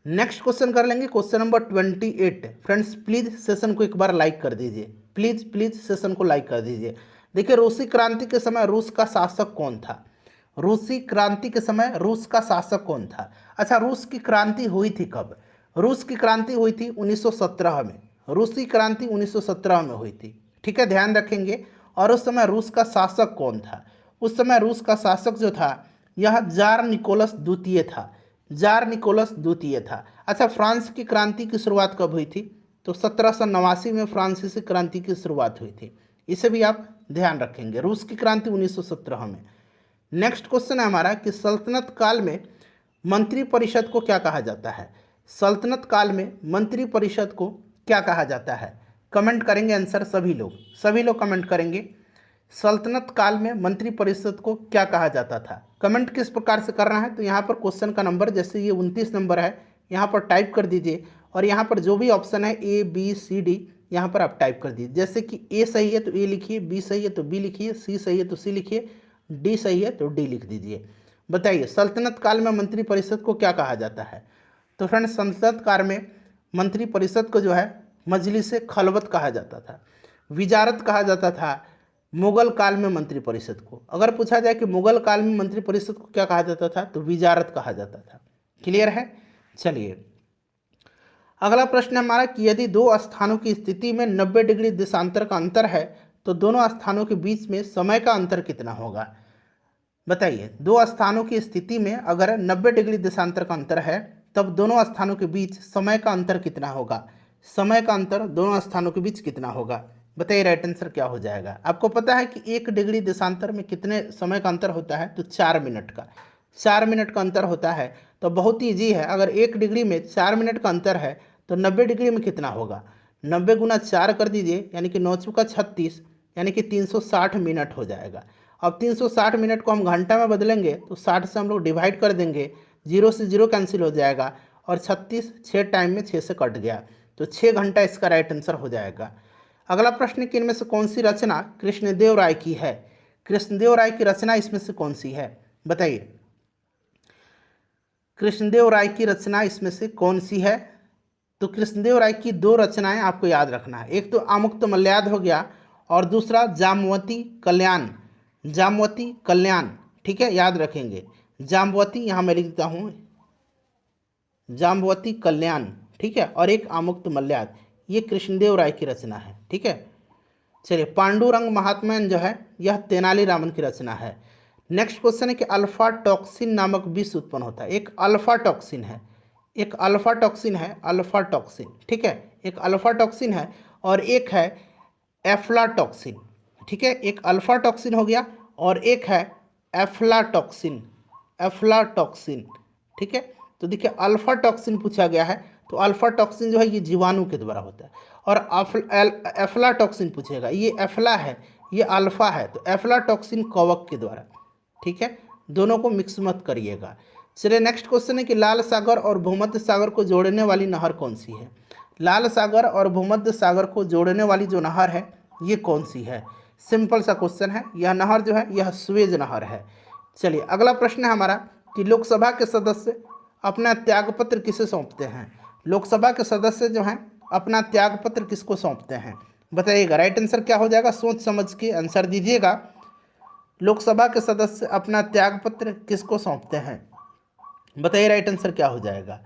नेक्स्ट क्वेश्चन कर लेंगे, question number 28। Friends please session को एक बार लाइक कर दीजिए, प्लीज प्लीज सेशन को लाइक कर दीजिए। देखिए रूसी क्रांति के समय रूस का शासक कौन था? रूसी क्रांति के समय रूस का शासक कौन था? अच्छा, रूस की क्रांति हुई थी कब? रूस की क्रांति हुई थी 1917 में, रूसी क्रांति 1917 में हुई थी। ठीक है, ध्यान रखेंगे। और उस समय रूस का शासक कौन था? उस समय रूस का शासक जो था यह जार निकोलस द्वितीय था, जार निकोलस द्वितीय था। अच्छा, फ्रांस की क्रांति की शुरुआत कब हुई थी? तो 1789 में फ्रांसीसी क्रांति की शुरुआत हुई थी, इसे भी आप ध्यान रखेंगे। रूस की क्रांति 1917 में। नेक्स्ट क्वेश्चन है हमारा कि सल्तनत काल में मंत्री परिषद को क्या कहा जाता है? सल्तनत काल में मंत्री परिषद को क्या कहा जाता है? कमेंट करेंगे आंसर सभी लोग कमेंट करेंगे। सल्तनत काल में मंत्री परिषद को क्या कहा जाता था? कमेंट किस प्रकार से करना है, तो यहाँ पर क्वेश्चन का नंबर जैसे ये 29 नंबर है यहाँ पर टाइप कर दीजिए, और यहाँ पर जो भी ऑप्शन है A B C D यहाँ पर आप टाइप कर दीजिए। जैसे कि A सही है तो A लिखिए, B सही है तो B लिखिए, C सही है तो C लिखिए, D सही है तो D लिख दीजिए। बताइए सल्तनत काल में मंत्री परिषद को क्या कहा जाता है? तो फ्रेंड्स सल्तनत काल में मंत्री परिषद को जो है मजलिस खलवत कहा जाता था, विजारत कहा जाता था। मुगल काल में मंत्री परिषद को अगर पूछा जाए कि मुगल काल में मंत्री परिषद को क्या कहा जाता था, तो विजारत कहा जाता था। क्लियर है? चलिए अगला प्रश्न है हमारा कि यदि दो स्थानों की स्थिति में 90 डिग्री देशांतर का अंतर है तो दोनों स्थानों के बीच में समय का अंतर कितना होगा? बताइए, दो स्थानों की स्थिति में अगर 90 डिग्री देशांतर का अंतर है तब दोनों स्थानों के बीच समय का अंतर कितना होगा? समय का अंतर दोनों स्थानों के बीच कितना होगा? बताइए राइट आंसर क्या हो जाएगा? आपको पता है कि 1 डिग्री देशांतर में कितने समय का अंतर होता है? तो 4 मिनट का, 4 मिनट का अंतर होता है। तो बहुत ही ईजी है, अगर 1 डिग्री में 4 मिनट का अंतर है तो 90 डिग्री में कितना होगा? 90 गुना 4 कर दीजिए, यानी कि 9 चौका 36, यानी कि 360 मिनट हो जाएगा। अब 360 मिनट को हम घंटा में बदलेंगे तो 60 से हम लोग डिवाइड कर देंगे, 0 से 0 कैंसिल हो जाएगा, और 36 6 टाइम में 6 से कट गया, तो 6 घंटा इसका राइट आंसर हो जाएगा। अगला प्रश्न कि इनमें से कौन सी रचना कृष्णदेव राय की है? कृष्णदेव राय की रचना इसमें से कौन सी है? बताइए, कृष्णदेव राय की रचना इसमें से कौन सी है? तो कृष्णदेव राय की 2 रचनाएं आपको याद रखना है, एक तो आमुक्तमाल्याद हो गया और दूसरा जाम्बवती कल्याण, जाम्बवती कल्याण। ठीक है, याद रखेंगे जाम्बवती, यहाँ मैं लिख देता हूँ जाम्बवती कल्याण। ठीक है, और एक आमुक्तमाल्याद, ये कृष्णदेव राय की रचना है। ठीक है, चलिए पांडुरंग महात्म्य जो है यह तेनालीरामन की रचना है। नेक्स्ट क्वेश्चन है कि अल्फा टॉक्सिन नामक विष उत्पन्न होता है। एक अल्फा टॉक्सिन है, एक अल्फा टॉक्सिन है, अल्फा टॉक्सिन। ठीक है, एक अल्फा टॉक्सिन है और एक है एफ्लाटॉक्सिन। ठीक है, एक अल्फा टॉक्सिन हो गया और एक है एफ्लाटॉक्सिन, एफ्लाटॉक्सिन। ठीक है, तो देखिए अल्फा टॉक्सिन पूछा गया है, तो अल्फा टॉक्सिन जो है ये जीवाणु के द्वारा होता है, और एफ्लाटॉक्सिन पूछेगा, ये एफ्ला है ये अल्फा है, तो एफ्लाटॉक्सिन कवक के द्वारा। ठीक है, दोनों को मिक्स मत करिएगा। चलिए नेक्स्ट क्वेश्चन है कि लाल सागर और भूमध्य सागर को जोड़ने वाली नहर कौन सी है। लाल सागर और भूमध्य सागर को जोड़ने वाली जो नहर है ये कौन सी है। सिंपल सा क्वेश्चन है, यह नहर जो है यह स्वेज नहर है। चलिए अगला प्रश्न है हमारा कि लोकसभा के सदस्य अपना त्यागपत्र किसे सौंपते हैं। लोकसभा के सदस्य जो हैं अपना त्यागपत्र किसको सौंपते हैं, बताइएगा। राइट आंसर क्या हो जाएगा, सोच समझ के आंसर दीजिएगा। लोकसभा के सदस्य अपना त्यागपत्र किसको सौंपते हैं, बताइए राइट आंसर क्या हो जाएगा।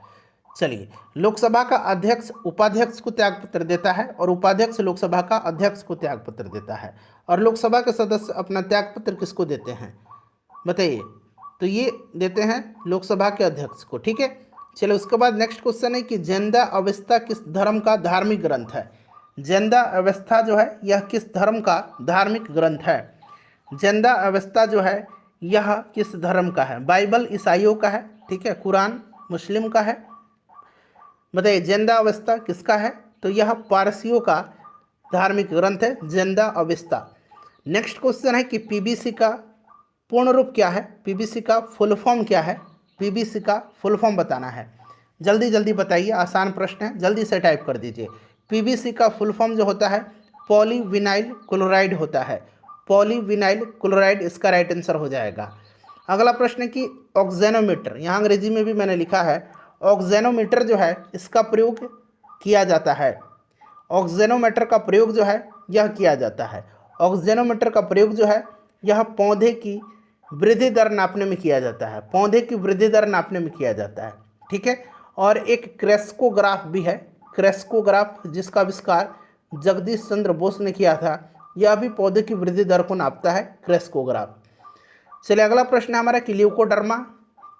चलिए, लोकसभा का अध्यक्ष उपाध्यक्ष को त्यागपत्र देता है और उपाध्यक्ष लोकसभा का अध्यक्ष को त्यागपत्र देता है, और लोकसभा के सदस्य अपना त्यागपत्र किसको देते हैं, बताइए। तो ये देते हैं लोकसभा के अध्यक्ष को। ठीक है, चलिए उसके बाद नेक्स्ट क्वेश्चन है कि जेंदा अवस्था किस धर्म का धार्मिक ग्रंथ है। जेंदा अवस्था जो है यह किस धर्म का धार्मिक ग्रंथ है। जेंदा अवस्था जो है यह किस धर्म का है, बाइबल ईसाइयों का है, ठीक है, कुरान मुस्लिम का है, बताइए। जेंदा अवस्था किसका है, तो यह पारसियों का धार्मिक ग्रंथ है जेंदा अवस्था। नेक्स्ट क्वेश्चन है कि पीबीसी का पूर्ण रूप क्या है, पीबीसी का फुल फॉर्म क्या है, पीबीसी का फुल फॉर्म बताना है। जल्दी जल्दी बताइए, आसान प्रश्न है, जल्दी से टाइप कर दीजिए। पीबीसी का फुल फॉर्म जो होता है पॉलीविनाइल क्लोराइड होता है, पॉलीविनाइल क्लोराइड इसका राइट आंसर हो जाएगा। अगला प्रश्न है कि ऑक्जेनोमीटर, यहाँ अंग्रेजी में भी मैंने लिखा है, ऑक्जेनोमीटर जो है इसका प्रयोग किया जाता है। ऑक्जेनोमीटर का प्रयोग जो है यह किया जाता है। ऑक्जेनोमीटर का प्रयोग जो है यह पौधे की वृद्धि दर नापने में किया जाता है, पौधे की वृद्धि दर नापने में किया जाता है। ठीक है, और एक क्रेस्कोग्राफ भी है, क्रेस्कोग्राफ जिसका आविष्कार जगदीश चंद्र बोस ने किया था, यह भी पौधे की वृद्धि दर को नापता है, क्रेस्कोग्राफ। चलिए अगला प्रश्न है हमारा कि ल्यूकोडर्मा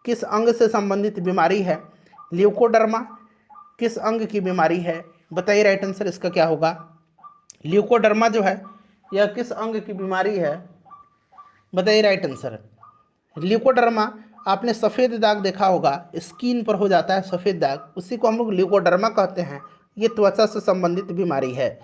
किस अंग से संबंधित बीमारी है। ल्यूकोडर्मा किस अंग की बीमारी है, बताइए राइट आंसर इसका क्या होगा। ल्यूकोडर्मा जो है यह किस अंग की बीमारी है, बताइए राइट आंसर। ल्यूकोडर्मा, आपने सफ़ेद दाग देखा होगा, स्किन पर हो जाता है सफ़ेद दाग, उसी को हम लोग ल्यूकोडर्मा कहते हैं, ये त्वचा से संबंधित बीमारी है।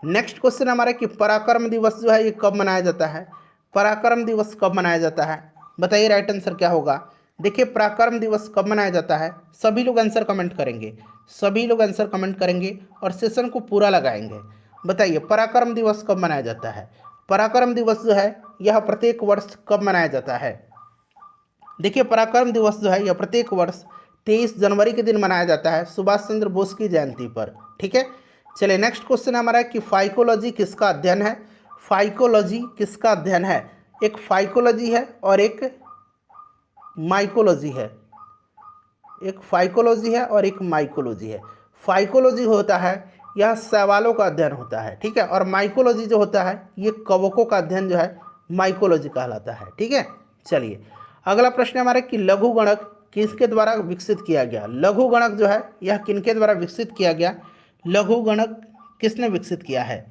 नेक्स्ट क्वेश्चन हमारा कि पराक्रम दिवस जो है ये कब मनाया जाता है। पराक्रम दिवस कब मनाया जाता है, बताइए राइट आंसर क्या होगा। देखिए पराक्रम दिवस कब मनाया जाता है, सभी लोग आंसर कमेंट करेंगे, सभी लोग आंसर कमेंट करेंगे और सेशन को पूरा लगाएंगे। बताइए पराक्रम दिवस कब मनाया जाता है। पराक्रम दिवस जो है यह प्रत्येक वर्ष कब मनाया जाता है। देखिए पराक्रम दिवस जो है यह प्रत्येक वर्ष 23 जनवरी के दिन मनाया जाता है, सुभाष चंद्र बोस की जयंती पर। ठीक है, चलिए नेक्स्ट क्वेश्चन हमारा है कि फाइकोलॉजी किसका अध्ययन है। फाइकोलॉजी किसका अध्ययन है, एक फाइकोलॉजी है और एक माइकोलॉजी है, एक फाइकोलॉजी है और एक माइकोलॉजी है। फाइकोलॉजी होता है यह शैवालों का अध्ययन होता है, ठीक है, और माइकोलॉजी जो होता है ये कवकों का अध्ययन जो है माइकोलॉजी कहलाता है। ठीक है, चलिए अगला प्रश्न हमारा कि लघु गणक किसके द्वारा विकसित किया गया। लघु गणक जो है यह किनके द्वारा विकसित किया गया, लघु गणक किसने विकसित किया है,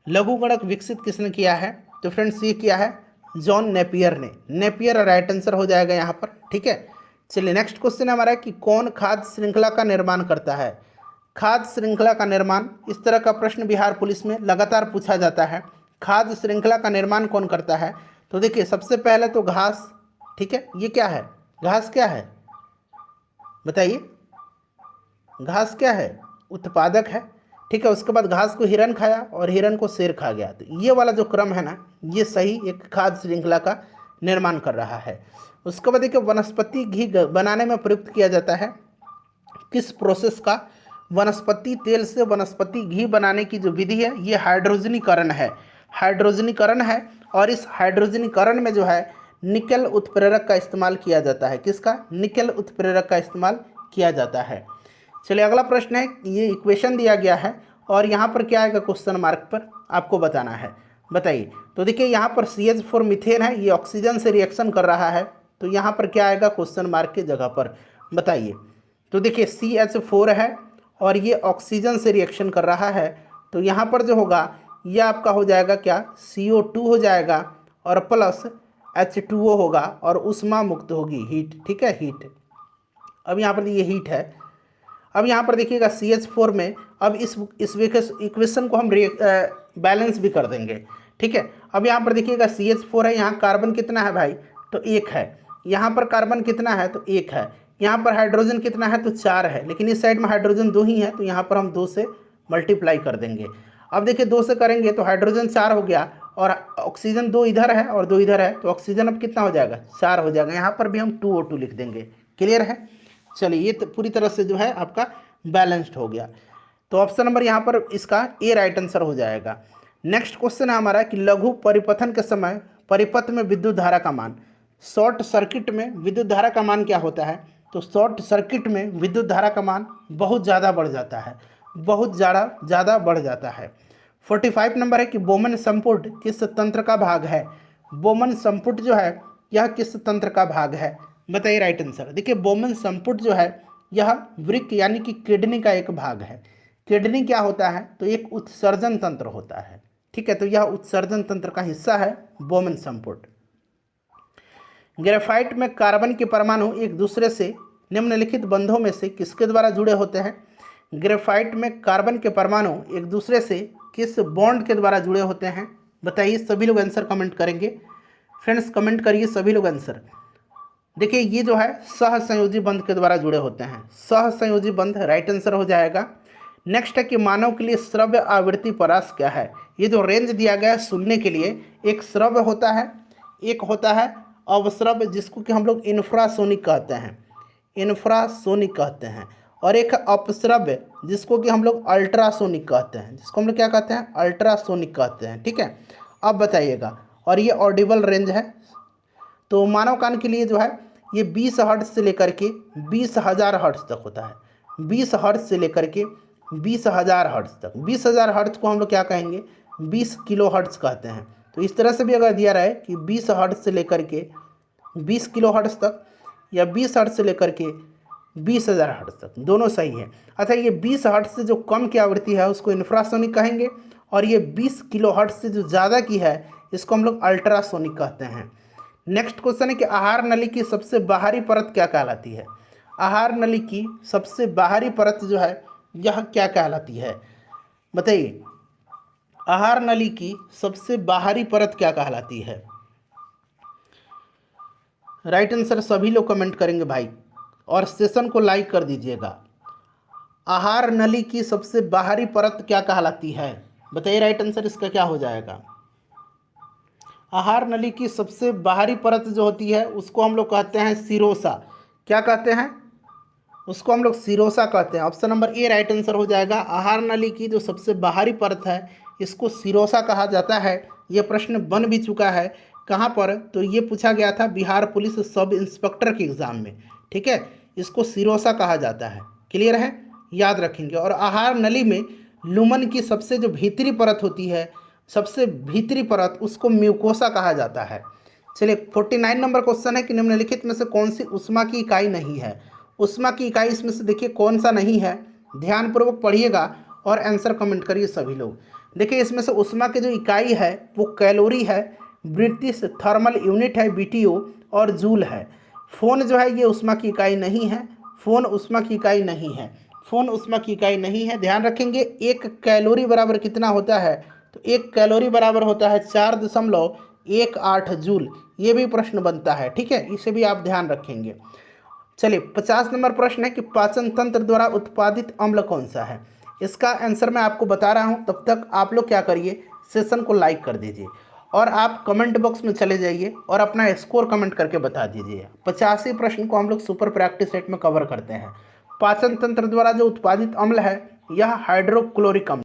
लघु गणक विकसित किसने किया है, तो फ्रेंड्स ये किया है जॉन नेपियर ने। नेपियर राइट आंसर हो जाएगा यहाँ पर। ठीक है, चलिए नेक्स्ट क्वेश्चन हमारा कि कौन खाद्य श्रृंखला का निर्माण करता है। खाद्य श्रृंखला का निर्माण, इस तरह का प्रश्न बिहार पुलिस में लगातार पूछा जाता है। खाद्य श्रृंखला का निर्माण कौन करता है, तो देखिए सबसे पहले तो घास, ठीक है, ये क्या है, घास क्या है, बताइए, घास क्या है, उत्पादक है। ठीक है, उसके बाद घास को हिरन खाया और हिरन को शेर खा गया, तो ये वाला जो क्रम है ना ये सही एक खाद्य श्रृंखला का निर्माण कर रहा है। उसके बाद देखिए वनस्पति घी बनाने में प्रयुक्त किया जाता है किस प्रोसेस का, वनस्पति तेल से वनस्पति घी बनाने की जो विधि है ये हाइड्रोजनीकरण है, हाइड्रोजनीकरण है। और इस हाइड्रोजनीकरण में जो है निकेल उत्प्रेरक का इस्तेमाल किया जाता है, किसका, निकेल उत्प्रेरक का इस्तेमाल किया जाता है। चलिए अगला प्रश्न है, ये इक्वेशन दिया गया है और यहाँ पर क्या आएगा क्वेश्चन मार्क पर आपको बताना है, बताइए। तो देखिए यहाँ पर CH4 मीथेन है, ये ऑक्सीजन से रिएक्शन कर रहा है, तो यहाँ पर क्या आएगा क्वेश्चन मार्क की जगह पर, बताइए। तो देखिए CH4 है और ये ऑक्सीजन से रिएक्शन कर रहा है, तो यहाँ पर जो होगा ये आपका हो जाएगा क्या, CO2 हो जाएगा और प्लस H2O होगा और उष्मा मुक्त होगी, हीट, ठीक है, हीट। अब यहाँ पर ये हीट है। अब यहाँ पर देखिएगा CH4 में, अब इस इक्वेशन को हम बैलेंस भी कर देंगे, ठीक है। अब यहाँ पर देखिएगा CH4 है, यहाँ कार्बन कितना है भाई, तो 1 है। यहाँ पर कार्बन कितना है, तो 1 है। यहाँ पर हाइड्रोजन कितना है, तो 4 है, लेकिन इस साइड में हाइड्रोजन 2 ही है, तो यहाँ पर हम 2 से मल्टीप्लाई कर देंगे। अब देखिए 2 से करेंगे तो हाइड्रोजन 4 हो गया, और ऑक्सीजन 2 इधर है और 2 इधर है, तो ऑक्सीजन अब कितना हो जाएगा, 4 हो जाएगा। यहाँ पर भी हम 2O2 लिख देंगे। क्लियर है। चलिए ये पूरी तरह से जो है आपका बैलेंस्ड हो गया। तो ऑप्शन नंबर यहाँ पर इसका ए राइट आंसर हो जाएगा। नेक्स्ट क्वेश्चन है हमारा कि लघु परिपथन के समय परिपथ में विद्युत धारा का मान, शॉर्ट सर्किट में विद्युत धारा का मान क्या होता है, तो शॉर्ट सर्किट में विद्युत धारा का मान बहुत ज़्यादा बढ़ जाता है, बहुत ज़्यादा बढ़ जाता है। 45 नंबर है कि बोमन संपुट किस तंत्र का भाग है। बोमन संपुट जो है यह किस तंत्र का भाग है, बताइए राइट आंसर। देखिए बोमन संपुट जो है यह वृक्क यानी कि किडनी का एक भाग है। किडनी क्या होता है, तो एक उत्सर्जन तंत्र होता है, ठीक है, तो यह उत्सर्जन तंत्र का हिस्सा है बोमन संपुट। ग्रेफाइट में कार्बन के परमाणु एक दूसरे से निम्नलिखित बंधों में से किसके द्वारा जुड़े होते हैं। ग्रेफाइट में कार्बन के परमाणु एक दूसरे से किस बॉन्ड के द्वारा जुड़े होते हैं, बताइए। सभी लोग आंसर कमेंट करेंगे। फ्रेंड्स कमेंट करिए सभी लोग आंसर। देखिए ये जो है सहसंयोजी बंध के द्वारा जुड़े होते हैं, सहसंयोजी बंध राइट आंसर हो जाएगा। नेक्स्ट है कि मानव के लिए श्रव्य आवृत्ति परास क्या है। ये जो रेंज दिया गया है सुनने के लिए, एक श्रव्य होता है, एक होता है अवश्रव्य जिसको कि हम लोग इंफ्रासोनिक कहते हैं, इंफ्रासोनिक कहते हैं, और एक अपश्रव्य जिसको कि हम लोग अल्ट्रासोनिक कहते हैं, जिसको हम लोग क्या कहते हैं, अल्ट्रासोनिक कहते हैं, ठीक है। अब बताइएगा, और ये ऑडिबल रेंज है। तो मानव कान के लिए जो है ये 20 हर्ट्ज से लेकर के 20,000 हर्ट्ज तक होता है, 20 हर्ट्ज से लेकर के 20,000 हर्ट्ज तक। 20,000 हर्ट्ज को हम लोग क्या कहेंगे, 20 किलो हर्ट्ज कहते हैं। तो इस तरह से भी अगर दिया रहे कि 20 हर्ट्ज से लेकर के 20 किलो हर्ट्ज तक, या 20 हर्ट्ज से लेकर के 20,000 हर्ट्ज तक, दोनों सही है। अच्छा ये 20 हर्ट्ज से जो कम की आवृत्ति है उसको इंफ्रासोनिक कहेंगे, और ये 20 किलो हर्ट्ज से जो ज़्यादा की है इसको हम लोग अल्ट्रासोनिक कहते हैं। नेक्स्ट क्वेश्चन है कि आहार नली की सबसे बाहरी परत क्या कहलाती है। आहार नली की सबसे बाहरी परत जो है यह क्या कहलाती है, बताइए। आहार नली की सबसे बाहरी परत क्या कहलाती है, राइट आंसर सभी लोग कमेंट करेंगे भाई, और सेशन को लाइक कर दीजिएगा। आहार नली की सबसे बाहरी परत क्या कहलाती है, बताइए राइट आंसर इसका क्या हो जाएगा। आहार नली की सबसे बाहरी परत जो होती है उसको हम लोग कहते हैं सिरोसा। क्या कहते हैं, उसको हम लोग सिरोसा कहते हैं। Option number A right answer हो जाएगा। आहार नली की जो सबसे बाहरी परत है इसको सिरोसा कहा जाता है। ये प्रश्न बन भी चुका है, कहाँ पर, तो ये पूछा गया था बिहार पुलिस सब इंस्पेक्टर के एग्ज़ाम में, ठीक है। इसको सिरोसा कहा जाता है, क्लियर है, याद रखेंगे। और आहार नली में लुमन की सबसे जो भीतरी परत होती है, सबसे भीतरी परत, उसको म्यूकोसा कहा जाता है। चलिए 49 नंबर क्वेश्चन है कि निम्नलिखित में से कौन सी ऊष्मा की इकाई नहीं है। ऊष्मा की इकाई इसमें से देखिए कौन सा नहीं है, ध्यानपूर्वक पढ़िएगा और आंसर कमेंट करिए सभी लोग। देखिए इसमें से ऊष्मा की जो इकाई है वो कैलोरी है, ब्रिटिश थर्मल यूनिट है BTO, और जूल है। फोन जो है ये ऊष्मा की इकाई नहीं है, फोन ऊष्मा की इकाई नहीं है, फोन ऊष्मा की इकाई नहीं है। ध्यान रखेंगे 1 कैलोरी बराबर कितना होता है, तो 1 कैलोरी बराबर होता है 4.18 जूल। ये भी प्रश्न बनता है, ठीक है, इसे भी आप ध्यान रखेंगे। चलिए 50 नंबर प्रश्न है कि पाचन तंत्र द्वारा उत्पादित अम्ल कौन सा है। इसका आंसर मैं आपको बता रहा हूं, तब तक आप लोग क्या करिए, सेशन को लाइक कर दीजिए और आप कमेंट बॉक्स में चले जाइए और अपना स्कोर कमेंट करके बता दीजिए। 85 प्रश्न को हम लोग सुपर प्रैक्टिस सेट में कवर करते हैं। पाचन तंत्र द्वारा जो उत्पादित अम्ल है यह हाइड्रोक्लोरिक अम्ल